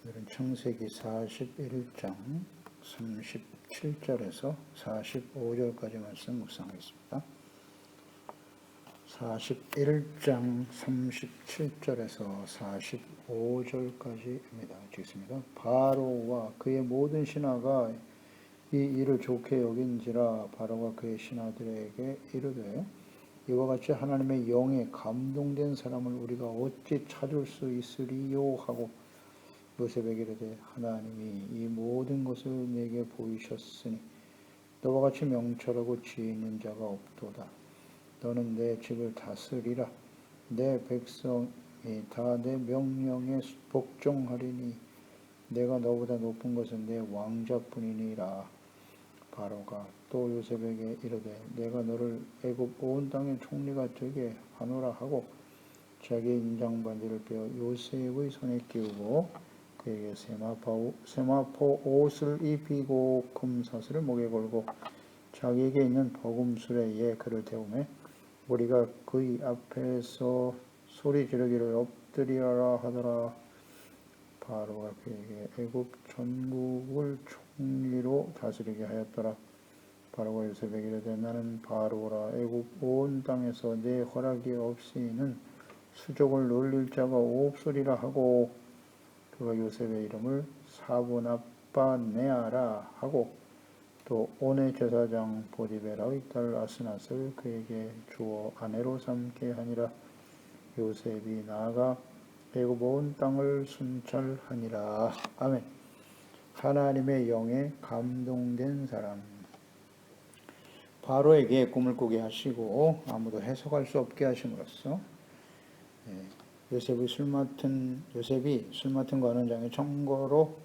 오늘은 창세기 41장 37절에서 45절까지 말씀 묵상하겠습니다. 41장 37절에서 45절까지입니다. 읽겠습니다. 바로와 그의 모든 신하가 이 일을 좋게 여긴지라 바로가 그의 신하들에게 이르되 이와 같이 하나님의 영에 감동된 사람을 우리가 어찌 찾을 수 있으리요 하고 요셉에게 이르되 하나님이 이 모든 것을 내게 보이셨으니 너와 같이 명철하고 지혜 있는 자가 없도다. 너는 내 집을 다스리라. 내 백성이 다 내 명령에 복종하리니 내가 너보다 높은 것은 내 왕자뿐이니라. 바로가 또 요셉에게 이르되 내가 너를 애굽 온 땅의 총리가 되게 하노라 하고 자기의 인장반지를 빼어 요셉의 손에 끼우고 그에게 세마포 옷을 입히고 금사슬을 목에 걸고 자기에게 있는 버금술에 그를 태우매 우리가 그의 앞에서 소리 지르기를 엎드리라 하더라. 바로가 그에게 애굽 전국을 총리로 다스리게 하였더라. 바로가 요셉에게 이르되 나는 바로라 애굽 온 땅에서 내 허락이 없이는 수족을 놀릴 자가 없으리라 하고 그가 요셉의 이름을 사브나빠네아라 하고 또 온의 제사장 보디베라의 딸 아스낫을 그에게 주어 아내로 삼게 하니라. 요셉이 나아가 애굽 온 땅을 순찰하니라. 아멘. 하나님의 영에 감동된 사람. 바로에게 꿈을 꾸게 하시고 아무도 해석할 수 없게 하심으로써 요셉이 술 맡은 관원장의 청거로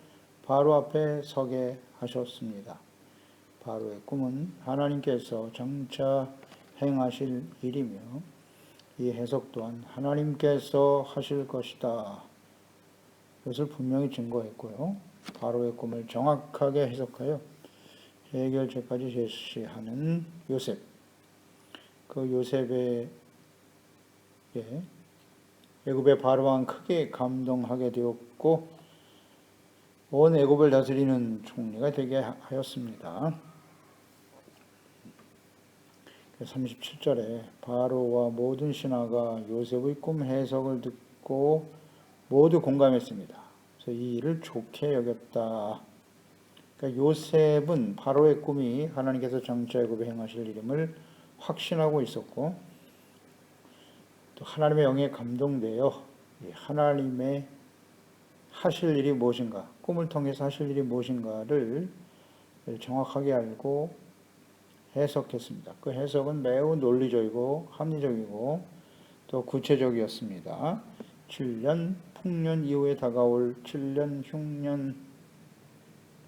바로 앞에 서게 하셨습니다. 바로의 꿈은 하나님께서 장차 행하실 일이며 이 해석 또한 하나님께서 하실 것이다. 이것을 분명히 증거했고요. 바로의 꿈을 정확하게 해석하여 해결책까지 제시하는 요셉. 그 요셉의 애굽의 바로왕 크게 감동하게 되었고 온 애굽을 다스리는 총리가 되게 하였습니다. 37절에 바로와 모든 신하가 요셉의 꿈 해석을 듣고 모두 공감했습니다. 그래서 이 일을 좋게 여겼다. 그러니까 요셉은 바로의 꿈이 하나님께서 장차 애굽에 행하실 일임을 확신하고 있었고 또 하나님의 영에 감동되어 하나님의 하실 일이 무엇인가, 꿈을 통해서 하실 일이 무엇인가를 정확하게 알고 해석했습니다. 그 해석은 매우 논리적이고 합리적이고 또 구체적이었습니다. 7년 풍년 이후에 다가올 7년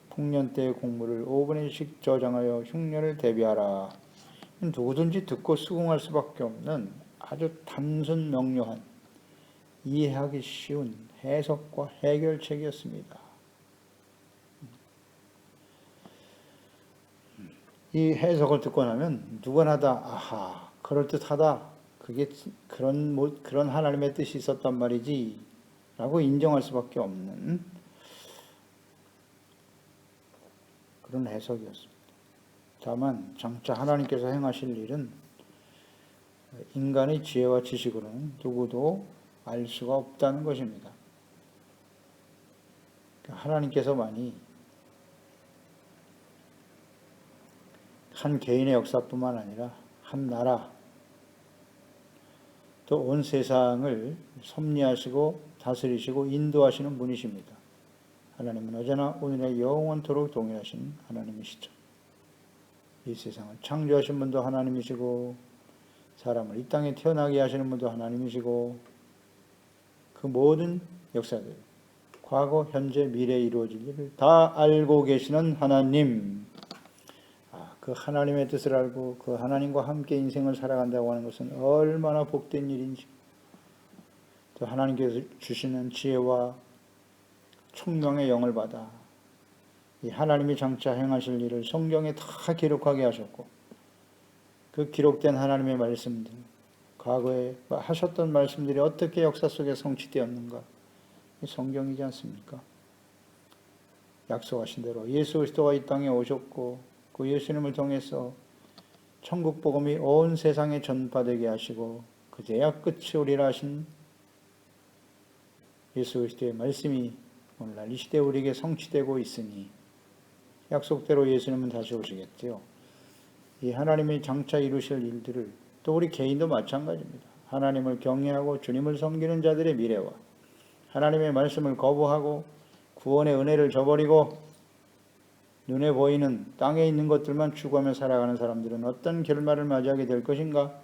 풍년 때의 공물을 5분의 1씩 저장하여 흉년을 대비하라. 누구든지 듣고 수긍할 수밖에 없는 아주 단순 명료한 이해하기 쉬운 해석과 해결책이었습니다. 이 해석을 듣고 나면 누구나 다 아하 그럴듯하다. 그게 그런 하나님의 뜻이 있었단 말이지 라고 인정할 수밖에 없는 그런 해석이었습니다. 다만 장차 하나님께서 행하실 일은 인간의 지혜와 지식으로는 누구도 알 수가 없다는 것입니다. 하나님께서만이 한 개인의 역사뿐만 아니라 한 나라 또 온 세상을 섭리하시고 다스리시고 인도하시는 분이십니다. 하나님은 언제나 오늘의 영원토록 동일하신 하나님이시죠. 이 세상을 창조하신 분도 하나님이시고 사람을 이 땅에 태어나게 하시는 분도 하나님이시고 그 모든 역사들 과거, 현재, 미래에 이루어질 일을 다 알고 계시는 하나님. 그 하나님의 뜻을 알고 그 하나님과 함께 인생을 살아간다고 하는 것은 얼마나 복된 일인지 또 하나님께서 주시는 지혜와 총명의 영을 받아 이 하나님이 장차 행하실 일을 성경에 다 기록하게 하셨고 그 기록된 하나님의 말씀들 과거에 하셨던 말씀들이 어떻게 역사 속에 성취되었는가 성경이지 않습니까? 약속하신 대로 예수 그리스도가 이 땅에 오셨고 그 예수님을 통해서 천국 복음이 온 세상에 전파되게 하시고 그제야 끝이 오리라 하신 예수 그리스도의 말씀이 오늘날 이 시대에 우리에게 성취되고 있으니 약속대로 예수님은 다시 오시겠지요. 이 하나님이 장차 이루실 일들을 또 우리 개인도 마찬가지입니다. 하나님을 경외하고 주님을 섬기는 자들의 미래와 하나님의 말씀을 거부하고 구원의 은혜를 저버리고 눈에 보이는 땅에 있는 것들만 추구하며 살아가는 사람들은 어떤 결말을 맞이하게 될 것인가?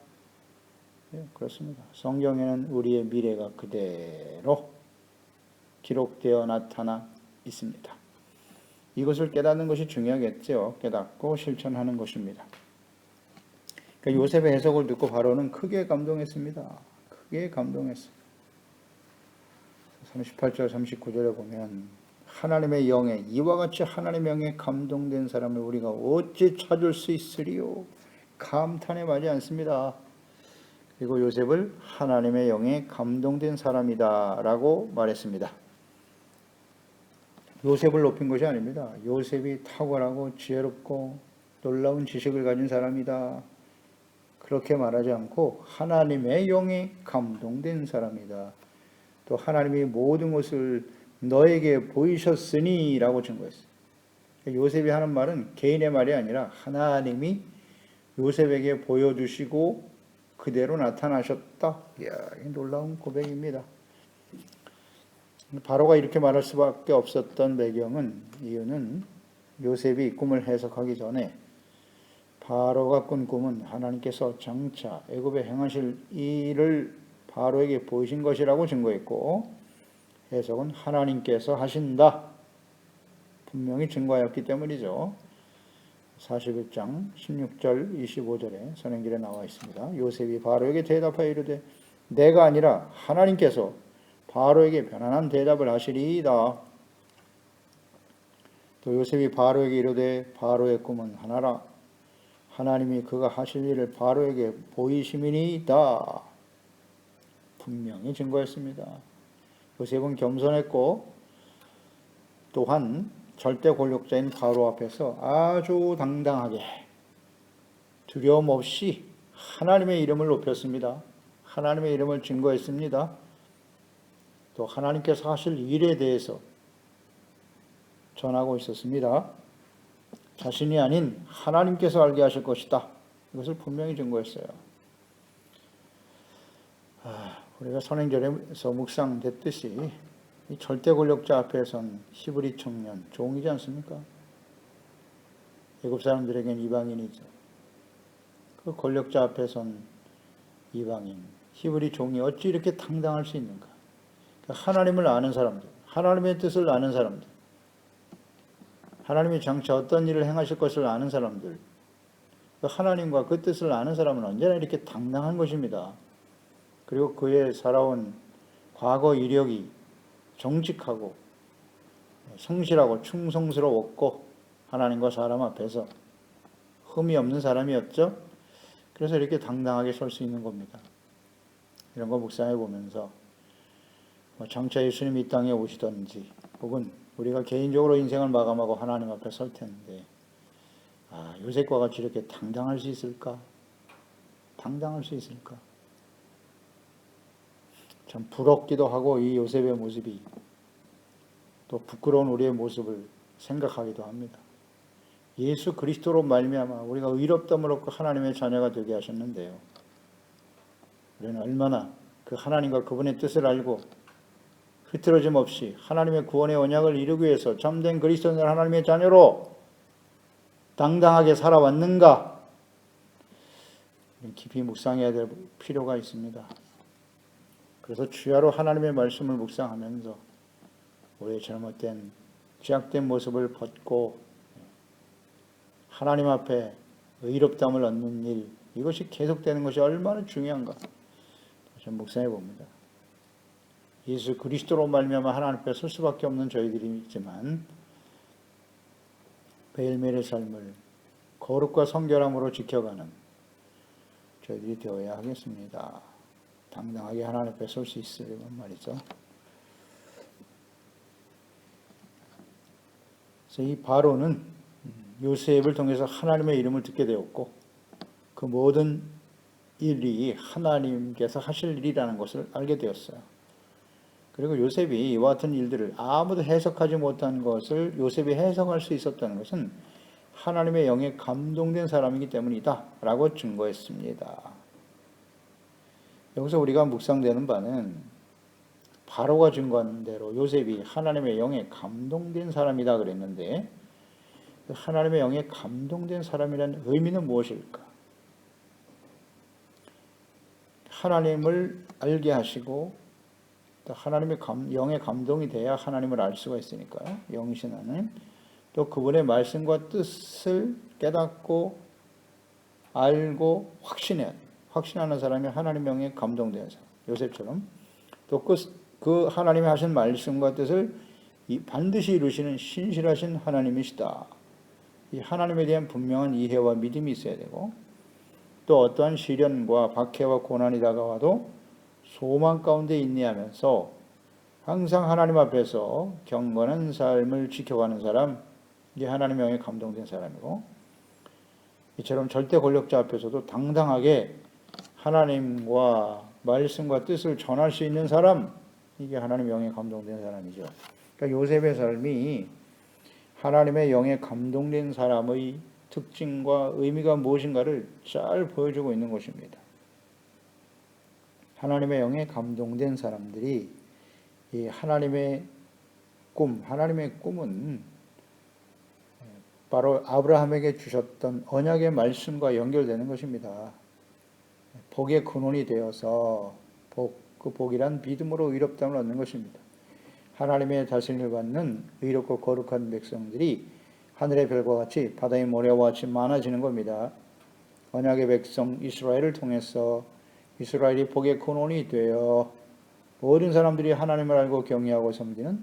네, 그렇습니다. 성경에는 우리의 미래가 그대로 기록되어 나타나 있습니다. 이것을 깨닫는 것이 중요하겠죠. 깨닫고 실천하는 것입니다. 그러니까 요셉의 해석을 듣고 바로는 크게 감동했습니다. 크게 감동했어요. 38절 39절에 보면 하나님의 영에 이와 같이 하나님의 영에 감동된 사람을 우리가 어찌 찾을 수 있으리요? 감탄에 마지 않습니다. 그리고 요셉을 하나님의 영에 감동된 사람이다 라고 말했습니다. 요셉을 높인 것이 아닙니다. 요셉이 탁월하고 지혜롭고 놀라운 지식을 가진 사람이다. 그렇게 말하지 않고 하나님의 영에 감동된 사람이다. 또 하나님이 모든 것을 너에게 보이셨으니 라고 증거했어요. 요셉이 하는 말은 개인의 말이 아니라 하나님이 요셉에게 보여주시고 그대로 나타나셨다. 이야, 놀라운 고백입니다. 바로가 이렇게 말할 수밖에 없었던 이유는 요셉이 꿈을 해석하기 전에 바로가 꾼 꿈은 하나님께서 장차 애굽에 행하실 일을 바로에게 보이신 것이라고 증거했고 해석은 하나님께서 하신다. 분명히 증거하였기 때문이죠. 41장 16절 25절에 선행길에 나와 있습니다. 요셉이 바로에게 대답하여 이르되 내가 아니라 하나님께서 바로에게 편안한 대답을 하시리이다. 또 요셉이 바로에게 이르되 바로의 꿈은 하나라. 하나님이 그가 하실 일을 바로에게 보이심이니이다. 분명히 증거했습니다. 요셉은 겸손했고 또한 절대 권력자인 바로 앞에서 아주 당당하게 두려움 없이 하나님의 이름을 높였습니다. 하나님의 이름을 증거했습니다. 또 하나님께서 하실 일에 대해서 전하고 있었습니다. 자신이 아닌 하나님께서 알게 하실 것이다. 이것을 분명히 증거했어요. 우리가 선행절에서 묵상됐듯이 이 절대 권력자 앞에선 히브리 청년 종이지 않습니까? 애굽 사람들에겐 이방인이죠. 그 권력자 앞에선 이방인, 히브리 종이 어찌 이렇게 당당할 수 있는가? 하나님을 아는 사람들, 하나님의 뜻을 아는 사람들, 하나님이 장차 어떤 일을 행하실 것을 아는 사람들, 하나님과 그 뜻을 아는 사람은 언제나 이렇게 당당한 것입니다. 그리고 그의 살아온 과거 이력이 정직하고 성실하고 충성스러웠고 하나님과 사람 앞에서 흠이 없는 사람이었죠. 그래서 이렇게 당당하게 설 수 있는 겁니다. 이런 거 묵상해 보면서 장차 예수님이 이 땅에 오시든지 혹은 우리가 개인적으로 인생을 마감하고 하나님 앞에 설 텐데 요셉과 같이 이렇게 당당할 수 있을까? 당당할 수 있을까? 참 부럽기도 하고 이 요셉의 모습이 또 부끄러운 우리의 모습을 생각하기도 합니다. 예수 그리스도로 말미암아 우리가 의롭다함을 얻고 하나님의 자녀가 되게 하셨는데요. 우리는 얼마나 그 하나님과 그분의 뜻을 알고 흐트러짐 없이 하나님의 구원의 언약을 이루기 위해서 참된 그리스도인들 하나님의 자녀로 당당하게 살아왔는가? 깊이 묵상해야 될 필요가 있습니다. 그래서 주야로 하나님의 말씀을 묵상하면서 우리의 잘못된 죄악된 모습을 벗고 하나님 앞에 의롭다함을 얻는 일, 이것이 계속되는 것이 얼마나 중요한가 좀 묵상해 봅니다. 예수 그리스도로 말미암아 하나님 앞에 설 수밖에 없는 저희들이지만 매일매일의 삶을 거룩과 성결함으로 지켜가는 저희들이 되어야 하겠습니다. 당당하게 하나님 앞에 설 수 있으려면 말이죠. 그래서 이 바로는 요셉을 통해서 하나님의 이름을 듣게 되었고 그 모든 일이 하나님께서 하실 일이라는 것을 알게 되었어요. 그리고 요셉이 이와 같은 일들을 아무도 해석하지 못한 것을 요셉이 해석할 수 있었다는 것은 하나님의 영에 감동된 사람이기 때문이다 라고 증거했습니다. 여기서 우리가 묵상되는 바는 바로가 증거한 대로 요셉이 하나님의 영에 감동된 사람이다 그랬는데 하나님의 영에 감동된 사람이라는 의미는 무엇일까? 하나님을 알게 하시고 하나님의 영에 감동이 돼야 하나님을 알 수가 있으니까요. 영이신 하나님. 또 그분의 말씀과 뜻을 깨닫고 알고 확신하는 사람이 하나님의 영에 감동되는 사람. 요셉처럼. 또 그 하나님이 하신 말씀과 뜻을 반드시 이루시는 신실하신 하나님이시다. 이 하나님에 대한 분명한 이해와 믿음이 있어야 되고 또 어떠한 시련과 박해와 고난이 다가와도 소망 가운데 인내하면서 항상 하나님 앞에서 경건한 삶을 지켜가는 사람, 이게 하나님의 영에 감동된 사람이고 이처럼 절대 권력자 앞에서도 당당하게 하나님과 말씀과 뜻을 전할 수 있는 사람, 이게 하나님의 영에 감동된 사람이죠. 그러니까 요셉의 삶이 하나님의 영에 감동된 사람의 특징과 의미가 무엇인가를 잘 보여주고 있는 것입니다. 하나님의 영에 감동된 사람들이 이 하나님의 꿈은 바로 아브라함에게 주셨던 언약의 말씀과 연결되는 것입니다. 복의 근원이 되어서 그 복이란 믿음으로 의롭다함을 얻는 것입니다. 하나님의 다스림을 받는 의롭고 거룩한 백성들이 하늘의 별과 같이 바다의 모래와 같이 많아지는 겁니다. 언약의 백성 이스라엘을 통해서 이스라엘이 복의 근원이 되어 모든 사람들이 하나님을 알고 경외하고 섬기는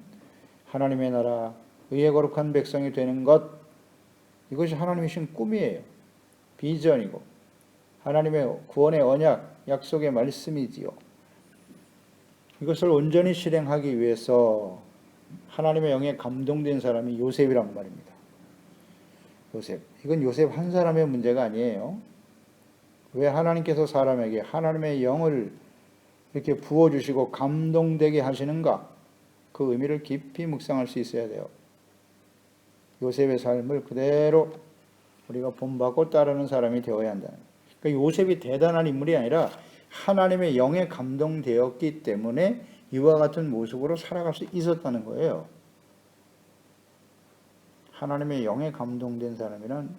하나님의 나라, 의의 거룩한 백성이 되는 것, 이것이 하나님이 주신 꿈이에요. 비전이고 하나님의 구원의 언약, 약속의 말씀이지요. 이것을 온전히 실행하기 위해서 하나님의 영에 감동된 사람이 요셉이란 말입니다. 요셉. 이건 요셉 한 사람의 문제가 아니에요. 왜 하나님께서 사람에게 하나님의 영을 이렇게 부어주시고 감동되게 하시는가? 그 의미를 깊이 묵상할 수 있어야 돼요. 요셉의 삶을 그대로 우리가 본받고 따르는 사람이 되어야 한다는 거예요. 그러니까 요셉이 대단한 인물이 아니라 하나님의 영에 감동되었기 때문에 이와 같은 모습으로 살아갈 수 있었다는 거예요. 하나님의 영에 감동된 사람이란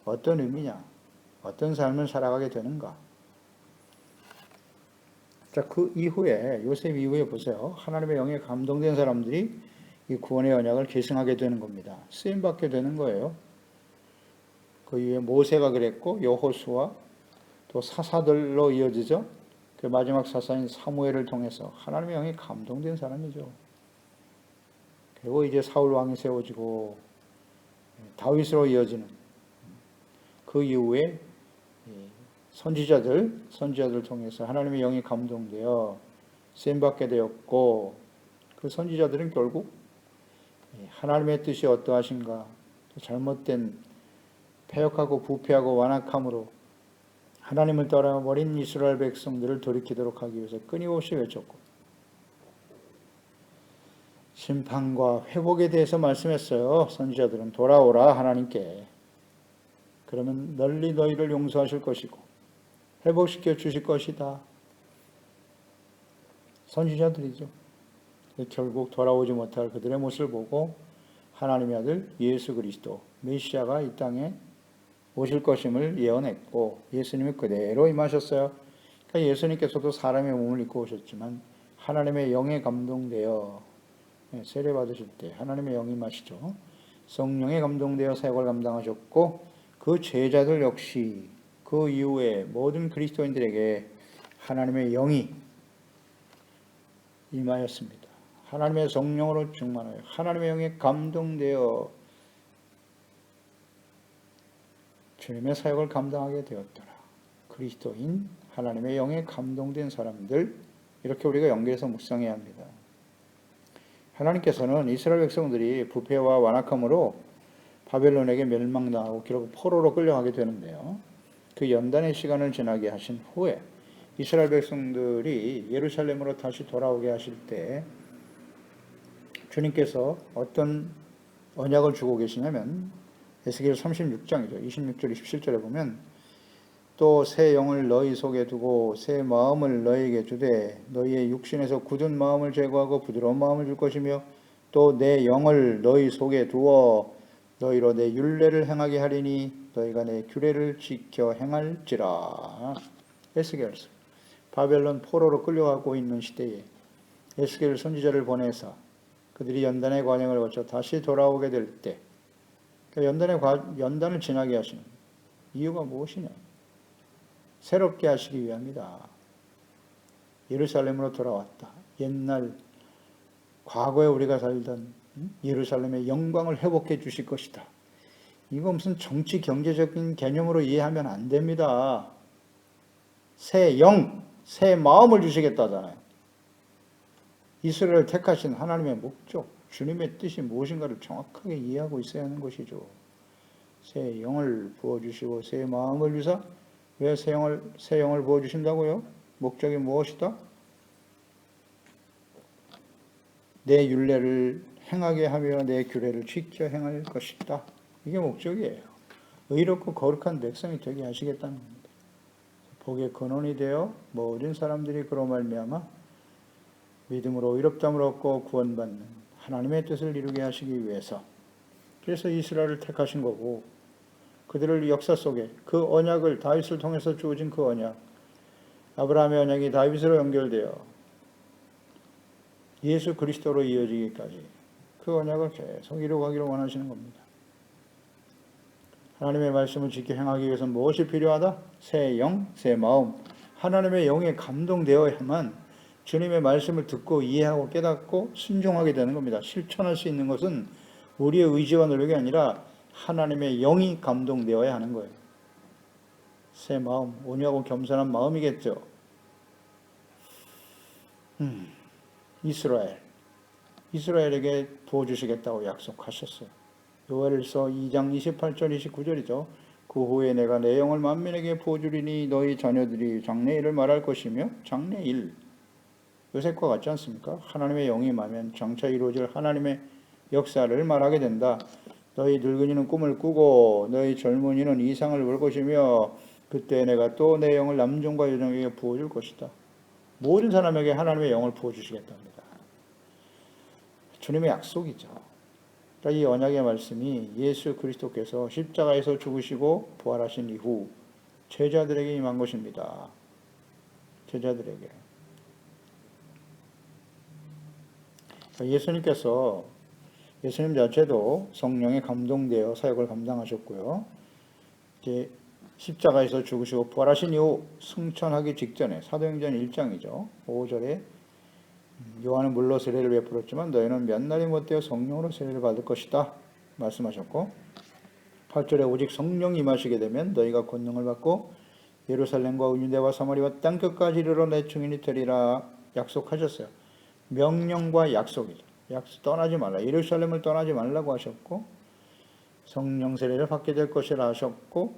어떤 의미냐? 어떤 삶을 살아가게 되는가? 자, 그 이후에 요셉 이후에 보세요. 하나님의 영에 감동된 사람들이 이 구원의 언약을 계승하게 되는 겁니다. 쓰임 받게 되는 거예요. 그 이후에 모세가 그랬고 여호수아 또 사사들로 이어지죠. 그 마지막 사사인 사무엘을 통해서 하나님의 영에 감동된 사람이죠. 그리고 이제 사울 왕이 세워지고 다윗으로 이어지는 그 이후에 선지자들 통해서 하나님의 영이 감동되어 쓰임받게 되었고 그 선지자들은 결국 하나님의 뜻이 어떠하신가 잘못된 패역하고 부패하고 완악함으로 하나님을 떠나버린 이스라엘 백성들을 돌이키도록 하기 위해서 끊임없이 외쳤고 심판과 회복에 대해서 말씀했어요. 선지자들은 돌아오라 하나님께. 그러면 널리 너희를 용서하실 것이고 회복시켜 주실 것이다. 선지자들이죠. 결국 돌아오지 못할 그들의 모습을 보고 하나님의 아들 예수 그리스도 메시아가 이 땅에 오실 것임을 예언했고 예수님이 그대로 임하셨어요. 그러니까 예수님께서도 사람의 몸을 입고 오셨지만 하나님의 영에 감동되어 세례 받으실 때 하나님의 영이 임하시죠. 성령에 감동되어 사역을 감당하셨고 그 제자들 역시 그 이후에 모든 그리스도인들에게 하나님의 영이 임하였습니다. 하나님의 성령으로 충만하여 하나님의 영에 감동되어 주님의 사역을 감당하게 되었더라. 그리스도인 하나님의 영에 감동된 사람들 이렇게 우리가 연계해서 묵상해야 합니다. 하나님께서는 이스라엘 백성들이 부패와 완악함으로 바벨론에게 멸망당하고 결국 포로로 끌려가게 되는데요. 그 연단의 시간을 지나게 하신 후에 이스라엘 백성들이 예루살렘으로 다시 돌아오게 하실 때 주님께서 어떤 언약을 주고 계시냐면 에스겔 36장이죠. 26절 27절에 보면 또 새 영을 너희 속에 두고 새 마음을 너희에게 주되 너희의 육신에서 굳은 마음을 제거하고 부드러운 마음을 줄 것이며 또 내 영을 너희 속에 두어 너희로 내 율례를 행하게 하리니 너희가 내 규례를 지켜 행할지라. 에스겔서 바벨론 포로로 끌려가고 있는 시대에 에스겔 선지자를 보내사 그들이 연단의 과정을 거쳐 다시 돌아오게 될 때 연단을 지나게 하시는 이유가 무엇이냐? 새롭게 하시기 위함이다. 예루살렘으로 돌아왔다. 옛날 과거에 우리가 살던 예루살렘의 영광을 회복해 주실 것이다. 이거 무슨 정치 경제적인 개념으로 이해하면 안 됩니다. 새 영, 새 마음을 주시겠다잖아요. 이스라엘을 택하신 하나님의 목적, 주님의 뜻이 무엇인가를 정확하게 이해하고 있어야 하는 것이죠. 새 영을 부어주시고 새 마음을 주사 왜 새 영을 부어주신다고요? 목적이 무엇이다? 내 율례를 행하게 하며 내 규례를 지켜 행할 것이다. 이게 목적이에요. 의롭고 거룩한 백성이 되게 하시겠다는 겁니다. 복의 근원이 되어 모든 사람들이 그로 말미암아 믿음으로 의롭다함을 얻고 구원받는 하나님의 뜻을 이루게 하시기 위해서 그래서 이스라엘을 택하신 거고 그들을 역사 속에 그 언약을 다윗을 통해서 주어진 그 언약 아브라함의 언약이 다윗으로 연결되어 예수 그리스도로 이어지기까지 그 언약을 계속 이루어가기를 원하시는 겁니다. 하나님의 말씀을 지켜 행하기 위해서 무엇이 필요하다? 새 영, 새 마음. 하나님의 영에 감동되어야만 주님의 말씀을 듣고 이해하고 깨닫고 순종하게 되는 겁니다. 실천할 수 있는 것은 우리의 의지와 노력이 아니라 하나님의 영이 감동되어야 하는 거예요. 새 마음, 온유하고 겸손한 마음이겠죠. 이스라엘에게 부어주시겠다고 약속하셨어요. 요엘서 2장 28절 29절이죠. 그 후에 내가 내 영을 만민에게 부어주리니 너희 자녀들이 장래일을 말할 것이며 장래일 요셉과 같지 않습니까? 하나님의 영이 임하면 장차 이루어질 하나님의 역사를 말하게 된다. 너희 늙은이는 꿈을 꾸고 너희 젊은이는 이상을 볼 것이며 그때 내가 또 내 영을 남종과 여종에게 부어줄 것이다. 모든 사람에게 하나님의 영을 부어주시겠답니다. 주님의 약속이죠. 그러니까 이 언약의 말씀이 예수 그리스도께서 십자가에서 죽으시고 부활하신 이후 제자들에게 임한 것입니다. 제자들에게. 예수님 자체도 성령에 감동되어 사역을 감당하셨고요. 이제 십자가에서 죽으시고 부활하신 이후 승천하기 직전에 사도행전 1장이죠. 5절에 요한은 물로 세례를 베풀었지만 너희는 몇 날이 못되어 성령으로 세례를 받을 것이다 말씀하셨고 8절에 오직 성령이 임하시게 되면 너희가 권능을 받고 예루살렘과 유대와 사마리아와 땅끝까지 이르러 내 증인이 되리라 약속하셨어요. 명령과 약속이죠. 떠나지 말라. 예루살렘을 떠나지 말라고 하셨고 성령 세례를 받게 될 것이라 하셨고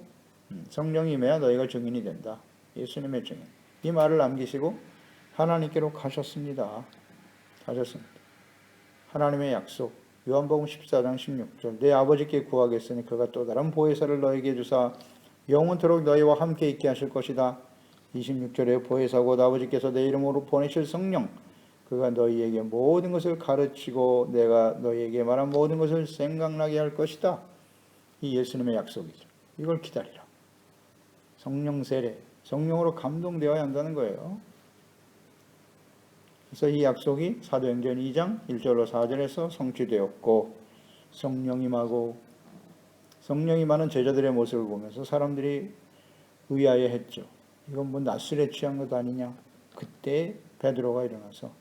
성령이 임해야 너희가 증인이 된다. 예수님의 증인. 이 말을 남기시고 하나님께로 가셨습니다. 하나님의 약속. 요한복음 14장 16절 내 아버지께 구하겠으니 그가 또 다른 보혜사를 너희에게 주사 영원토록 너희와 함께 있게 하실 것이다. 26절에 보혜사 곧 아버지께서 내 이름으로 보내실 성령 그가 너희에게 모든 것을 가르치고 내가 너희에게 말한 모든 것을 생각나게 할 것이다. 이 예수님의 약속이죠. 이걸 기다리라. 성령 세례, 성령으로 감동되어야 한다는 거예요. 그래서 이 약속이 사도행전 2장 1절로 4절에서 성취되었고 성령 임하고 성령 임하는 제자들의 모습을 보면서 사람들이 의아해했죠. 이건 뭐 낮술에 취한 것 아니냐. 그때 베드로가 일어나서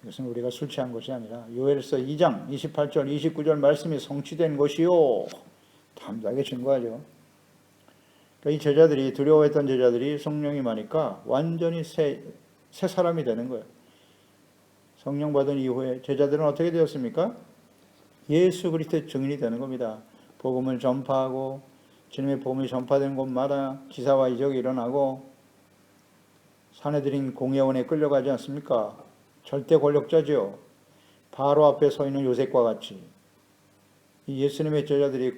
이것은 우리가 술 취한 것이 아니라 요엘서 2장 28절 29절 말씀이 성취된 것이요. 담대하게 증거하죠. 그러니까 이 제자들이 두려워했던 제자들이 성령이 임하니까 완전히 새 사람이 되는 거예요. 성령 받은 이후에 제자들은 어떻게 되었습니까? 예수 그리스도의 증인이 되는 겁니다. 복음을 전파하고 주님의 복음이 전파되는 곳마다 기사와 이적이 일어나고 사내들인 공회원에 끌려가지 않습니까? 절대 권력자죠. 바로 앞에 서 있는 요셉과 같이 이 예수님의 제자들이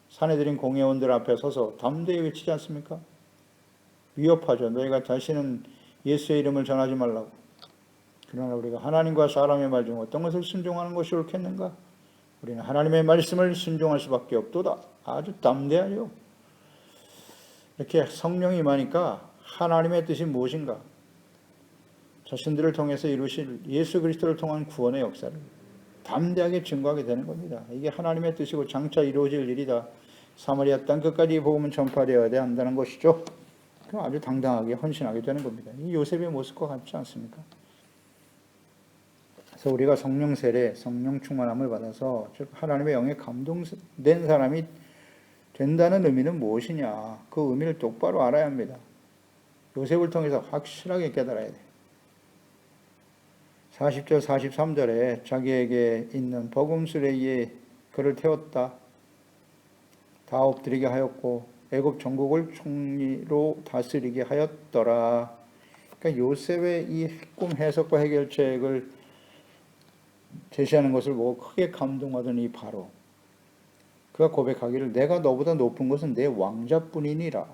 사내들인 공회원들 앞에 서서 담대히 외치지 않습니까? 위협하죠. 너희가 다시는 예수의 이름을 전하지 말라고. 그러나 우리가 하나님과 사람의 말 중 어떤 것을 순종하는 것이 옳겠는가? 우리는 하나님의 말씀을 순종할 수밖에 없도다. 아주 담대하죠. 이렇게 성령이 임하니까 하나님의 뜻이 무엇인가? 자신들을 통해서 이루실 예수 그리스도를 통한 구원의 역사를 담대하게 증거하게 되는 겁니다. 이게 하나님의 뜻이고 장차 이루어질 일이다. 사마리아 땅 끝까지 복음은 전파되어야 한다는 것이죠. 그럼 아주 당당하게 헌신하게 되는 겁니다. 이 요셉의 모습과 같지 않습니까? 그래서 우리가 성령 세례, 성령 충만함을 받아서 즉 하나님의 영에 감동된 사람이 된다는 의미는 무엇이냐? 그 의미를 똑바로 알아야 합니다. 요셉을 통해서 확실하게 깨달아야 돼. 40절, 43절에 자기에게 있는 버금수레에 그를 태웠다. 다 엎드리게 하였고 애굽 전국을 총리로 다스리게 하였더라. 그러니까 요셉의 이 꿈 해석과 해결책을 제시하는 것을 보고 크게 감동하던 이 바로 그가 고백하기를 내가 너보다 높은 것은 내 왕자뿐이니라.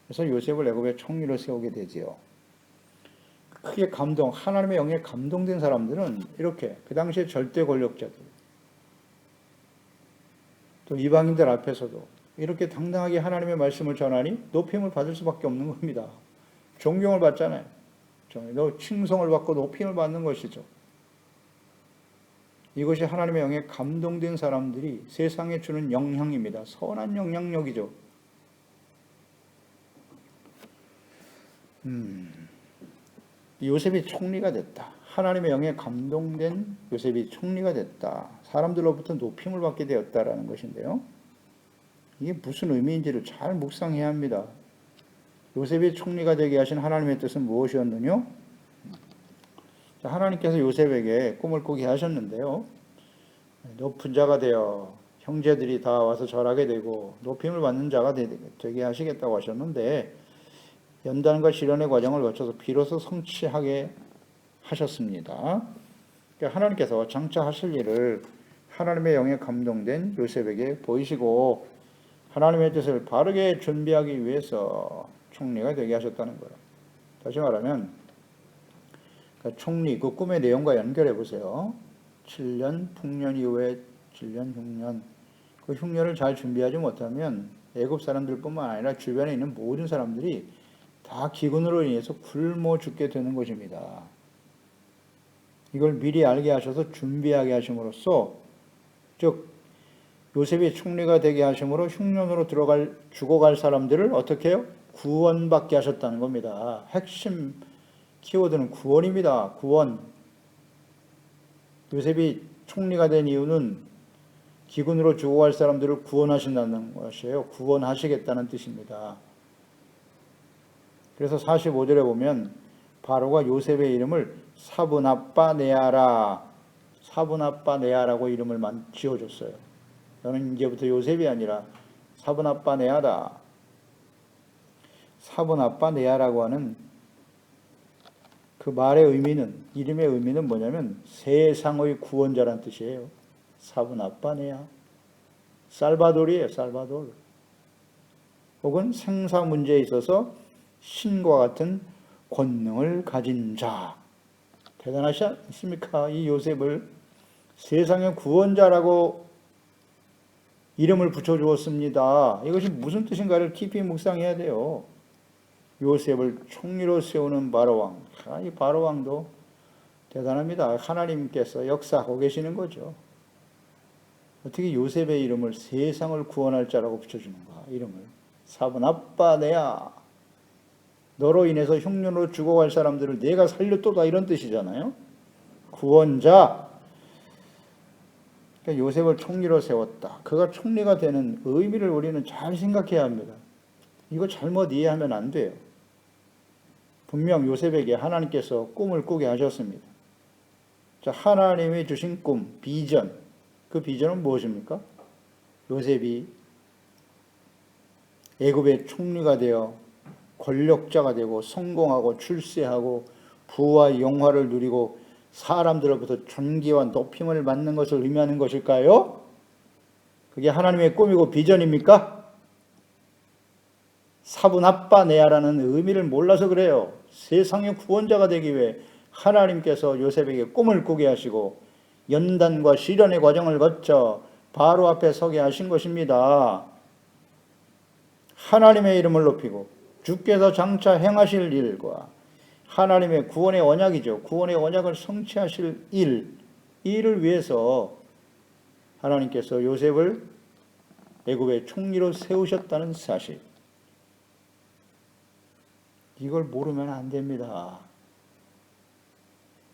그래서 요셉을 애굽의 총리로 세우게 되지요. 크게 하나님의 영에 감동된 사람들은 이렇게 그 당시에 절대 권력자들 또 이방인들 앞에서도 이렇게 당당하게 하나님의 말씀을 전하니 높임을 받을 수밖에 없는 겁니다. 존경을 받잖아요. 칭송을 받고 높임을 받는 것이죠. 이것이 하나님의 영에 감동된 사람들이 세상에 주는 영향입니다. 선한 영향력이죠. 요셉이 총리가 됐다. 하나님의 영에 감동된 요셉이 총리가 됐다. 사람들로부터 높임을 받게 되었다라는 것인데요. 이게 무슨 의미인지를 잘 묵상해야 합니다. 요셉이 총리가 되게 하신 하나님의 뜻은 무엇이었느냐? 하나님께서 요셉에게 꿈을 꾸게 하셨는데요. 높은 자가 되어 형제들이 다 와서 절하게 되고 높임을 받는 자가 되게 하시겠다고 하셨는데 연단과 시련의 과정을 거쳐서 비로소 성취하게 하셨습니다. 그러니까 하나님께서 장차 하실 일을 하나님의 영에 감동된 요셉에게 보이시고 하나님의 뜻을 바르게 준비하기 위해서 총리가 되게 하셨다는 거예요. 다시 말하면 총리 그 꿈의 내용과 연결해 보세요. 7년 풍년 이후에 7년 흉년 그 흉년을 잘 준비하지 못하면 애굽 사람들뿐만 아니라 주변에 있는 모든 사람들이 다 기근으로 인해서 굶어 죽게 되는 것입니다. 이걸 미리 알게 하셔서 준비하게 하심으로써 즉 요셉이 총리가 되게 하심으로 흉년으로 죽어갈 사람들을 어떻게 해요? 구원받게 하셨다는 겁니다. 핵심 키워드는 구원입니다. 구원. 요셉이 총리가 된 이유는 기근으로 죽어갈 사람들을 구원하신다는 것이에요. 구원하시겠다는 뜻입니다. 그래서 45절에 보면 바로가 요셉의 이름을 사브나빠네아라 사브나빠네아라고 이름을 지어줬어요. 너는 이제부터 요셉이 아니라 사브나빠네아다. 사브나빠네아라고 하는 그 말의 의미는 이름의 의미는 뭐냐면 세상의 구원자란 뜻이에요. 사브나빠네아 살바돌이에요. 살바돌. 혹은 생사 문제에 있어서 신과 같은 권능을 가진 자. 대단하지 않습니까? 이 요셉을 세상의 구원자라고 이름을 붙여주었습니다. 이것이 무슨 뜻인가를 깊이 묵상해야 돼요. 요셉을 총리로 세우는 바로왕. 이 바로왕도 대단합니다. 하나님께서 역사하고 계시는 거죠. 어떻게 요셉의 이름을 세상을 구원할 자라고 붙여주는가? 이름을. 사브나빠네아. 너로 인해서 흉년으로 죽어갈 사람들을 내가 살렸도다 이런 뜻이잖아요. 구원자. 그러니까 요셉을 총리로 세웠다. 그가 총리가 되는 의미를 우리는 잘 생각해야 합니다. 이거 잘못 이해하면 안 돼요. 분명 요셉에게 하나님께서 꿈을 꾸게 하셨습니다. 자, 하나님이 주신 꿈, 비전. 그 비전은 무엇입니까? 요셉이 애굽의 총리가 되어 권력자가 되고 성공하고 출세하고 부와 영화를 누리고 사람들로부터 존귀와 높임을 받는 것을 의미하는 것일까요? 그게 하나님의 꿈이고 비전입니까? 사분합바네아라는 의미를 몰라서 그래요. 세상의 구원자가 되기 위해 하나님께서 요셉에게 꿈을 꾸게 하시고 연단과 시련의 과정을 거쳐 바로 앞에 서게 하신 것입니다. 하나님의 이름을 높이고 주께서 장차 행하실 일과 하나님의 구원의 언약이죠. 구원의 언약을 성취하실 일을 위해서 하나님께서 요셉을 애굽의 총리로 세우셨다는 사실. 이걸 모르면 안 됩니다.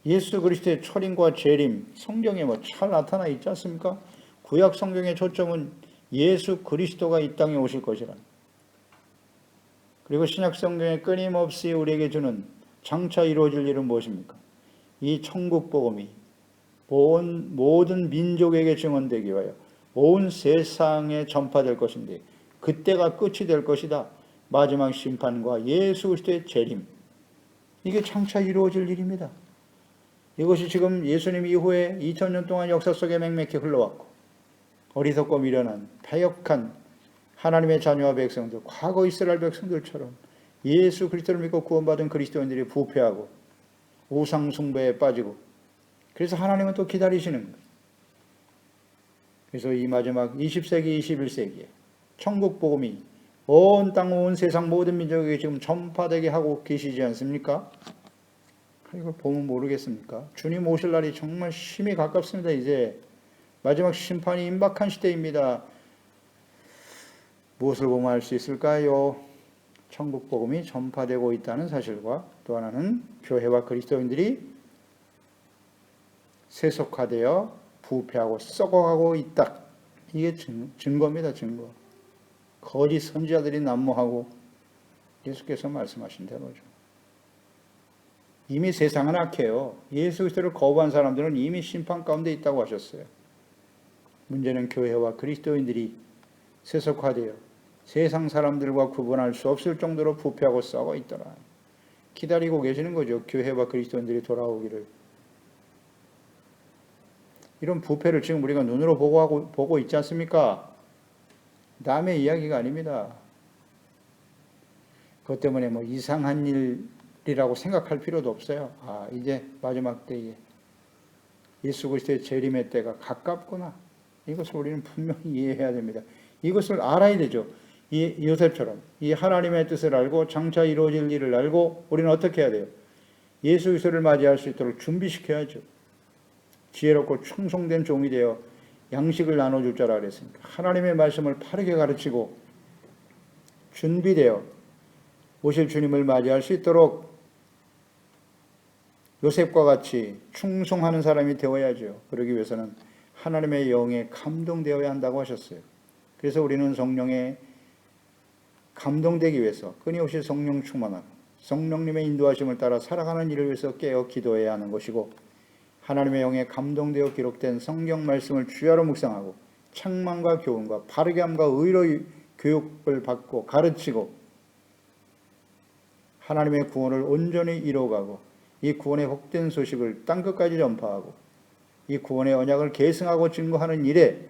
예수 그리스도의 초림과 재림, 성경에 잘 나타나 있지 않습니까? 구약 성경의 초점은 예수 그리스도가 이 땅에 오실 것이라. 그리고 신약 성경에 끊임없이 우리에게 주는 장차 이루어질 일은 무엇입니까? 이 천국 복음이 모든 민족에게 증언되기 위하여 온 세상에 전파될 것인데 그때가 끝이 될 것이다. 마지막 심판과 예수 그리스도의 재림. 이게 장차 이루어질 일입니다. 이것이 지금 예수님 이후에 2000년 동안 역사 속에 맹맥히 흘러왔고 어리석고 미련한 패역한 하나님의 자녀와 백성들, 과거 이스라엘 백성들처럼 예수 그리스도를 믿고 구원받은 그리스도인들이 부패하고 우상 숭배에 빠지고 그래서 하나님은 또 기다리시는 거예요. 그래서 이 마지막 20세기, 21세기에 천국 복음이 온 땅, 온 세상 모든 민족에게 지금 전파되게 하고 계시지 않습니까? 이걸 보면 모르겠습니까? 주님 오실 날이 정말 심히 가깝습니다. 이제 마지막 심판이 임박한 시대입니다. 무엇을 보면 알 수 있을까요? 천국 복음이 전파되고 있다는 사실과 또 하나는 교회와 그리스도인들이 세속화되어 부패하고 썩어가고 있다. 이게 증거입니다. 증거. 거짓 선지자들이 난무하고 예수께서 말씀하신 대로죠. 이미 세상은 악해요. 예수 그리스도를 거부한 사람들은 이미 심판 가운데 있다고 하셨어요. 문제는 교회와 그리스도인들이 세속화되어 세상 사람들과 구분할 수 없을 정도로 부패하고 썩어 있더라. 기다리고 계시는 거죠. 교회와 그리스도인들이 돌아오기를. 이런 부패를 지금 우리가 눈으로 보고 있지 않습니까? 남의 이야기가 아닙니다. 그것 때문에 이상한 일이라고 생각할 필요도 없어요. 이제 마지막 때에 예수 그리스도의 재림의 때가 가깝구나. 이것을 우리는 분명히 이해해야 됩니다. 이것을 알아야 되죠. 이 요셉처럼 이 하나님의 뜻을 알고 장차 이루어질 일을 알고 우리는 어떻게 해야 돼요? 예수 그리스도를 맞이할 수 있도록 준비시켜야죠. 지혜롭고 충성된 종이 되어 양식을 나눠줄 줄 알았습니다. 하나님의 말씀을 바르게 가르치고 준비되어 오실 주님을 맞이할 수 있도록 요셉과 같이 충성하는 사람이 되어야죠. 그러기 위해서는 하나님의 영에 감동되어야 한다고 하셨어요. 그래서 우리는 성령에 감동되기 위해서 끊임없이 성령 충만하고 성령님의 인도하심을 따라 살아가는 일을 위해서 깨어 기도해야 하는 것이고 하나님의 영에 감동되어 기록된 성경 말씀을 주야로 묵상하고 책망과 교훈과 바르게 함과 의로 교육을 받고 가르치고 하나님의 구원을 온전히 이루어가고 이 구원의 복된 소식을 땅끝까지 전파하고 이 구원의 언약을 계승하고 증거하는 일에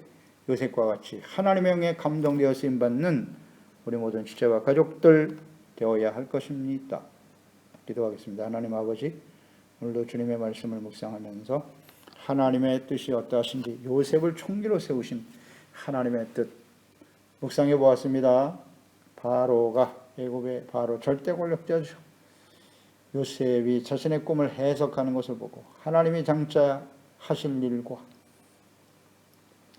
요셉과 같이 하나님의 영에 감동되어 쓰임받는 우리 모든 지체와 가족들 되어야 할 것입니다. 기도하겠습니다. 하나님 아버지, 오늘도 주님의 말씀을 묵상하면서 하나님의 뜻이 어떠하신지 요셉을 총리로 세우신 하나님의 뜻 묵상해 보았습니다. 바로가 애굽의 바로 절대 권력자죠. 요셉이 자신의 꿈을 해석하는 것을 보고 하나님이 장차 하실 일과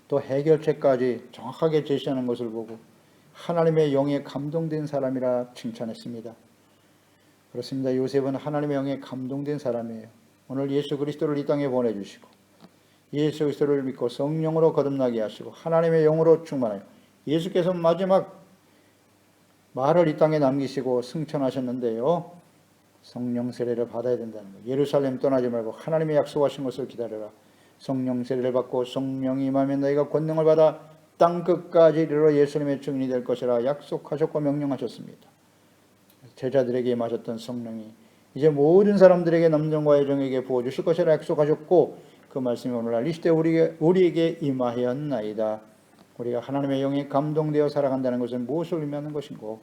또 해결책까지 정확하게 제시하는 것을 보고 하나님의 영에 감동된 사람이라 칭찬했습니다. 그렇습니다. 요셉은 하나님의 영에 감동된 사람이에요. 오늘 예수 그리스도를 이 땅에 보내주시고 예수 그리스도를 믿고 성령으로 거듭나게 하시고 하나님의 영으로 충만하여 예수께서 마지막 말을 이 땅에 남기시고 승천하셨는데요. 성령 세례를 받아야 된다는 거예요. 예루살렘 떠나지 말고 하나님의 약속하신 것을 기다려라. 성령 세례를 받고 성령이 임하면 너희가 권능을 받아 땅 끝까지 이르러 예수님의 증인이 될 것이라 약속하셨고 명령하셨습니다. 제자들에게 임하셨던 성령이 이제 모든 사람들에게 남정과 여종에게 부어주실 것이라 약속하셨고, 그 말씀이 오늘날 이 시대 우리에게 임하였나이다. 우리가 하나님의 영에 감동되어 살아간다는 것은 무엇을 의미하는 것인고,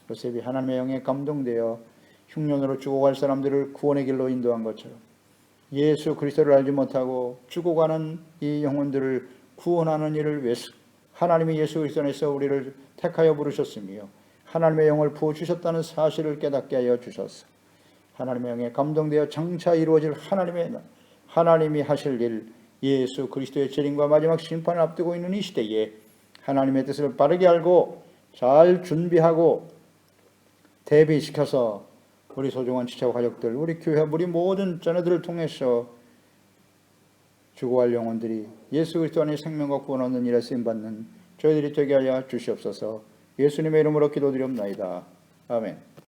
요셉이 하나님의 영에 감동되어 흉년으로 죽어갈 사람들을 구원의 길로 인도한 것처럼 예수 그리스도를 알지 못하고 죽어가는 이 영혼들을 구원하는 일을 위해서 하나님이 예수 그리스도 안에서 우리를 택하여 부르셨으며 하나님의 영을 부어주셨다는 사실을 깨닫게 하여 주셨소. 하나님의 영에 감동되어 장차 이루어질 하나님이 하실 일, 예수 그리스도의 재림과 마지막 심판을 앞두고 있는 이 시대에 하나님의 뜻을 빠르게 알고 잘 준비하고 대비시켜서 우리 소중한 지체와 가족들, 우리 교회, 우리 모든 자녀들을 통해서 죽어갈 영혼들이 예수 그리스도 안에 생명과 구원 얻는 일에 쓰임받는 저희들이 되게 하여 주시옵소서. 예수님의 이름으로 기도드리옵나이다. 아멘.